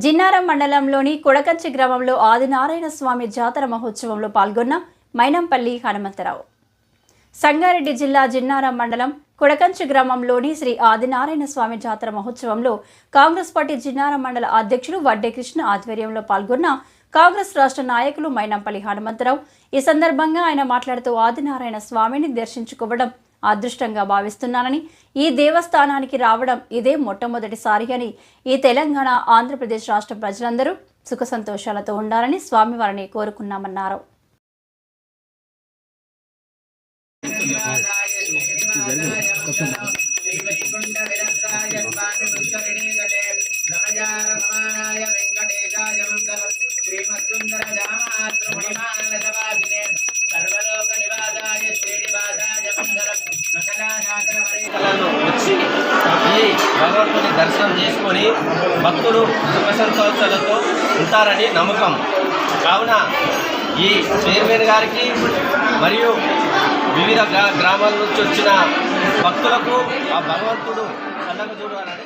జిన్నారం మండలంలోని కొడకంచి గ్రామంలో ఆదినారాయణ స్వామి జాతర మహోత్సవంలో పాల్గొన్న మైనంపల్లి హనుమంతరావు. సంగారెడ్డి జిల్లా జిన్నారం మండలం కొడకంచి గ్రామంలోని శ్రీ ఆదినారాయణ స్వామి జాతర మహోత్సవంలో కాంగ్రెస్ పార్టీ జిన్నారం మండల అధ్యక్షులు వడ్డే కృష్ణ ఆధ్వర్యంలో పాల్గొన్న కాంగ్రెస్ రాష్ట్ర నాయకులు మైనంపల్లి హనుమంతరావు. ఈ సందర్భంగా ఆయన మాట్లాడుతూ ఆదినారాయణ స్వామిని దర్శించుకోవడం అదృష్టంగా భావిస్తున్నానని, ఈ దేవస్థానానికి రావడం ఇదే మొట్టమొదటిసారి అని, ఈ తెలంగాణ ఆంధ్రప్రదేశ్ రాష్ట్ర ప్రజలందరూ సుఖ సంతోషాలతో ఉండాలని స్వామివారిని కోరుకున్నామన్నారు. వచ్చి ఈ భగవంతుని దర్శనం చేసుకొని భక్తులు సుఖ సంతోషాలతో ఉంటారని నమ్మకం. కావున ఈ చైర్మన్ గారికి మరియు వివిధ గ్రామాల నుంచి వచ్చిన భక్తులకు ఆ భగవంతుడు చల్లగా చూడాలని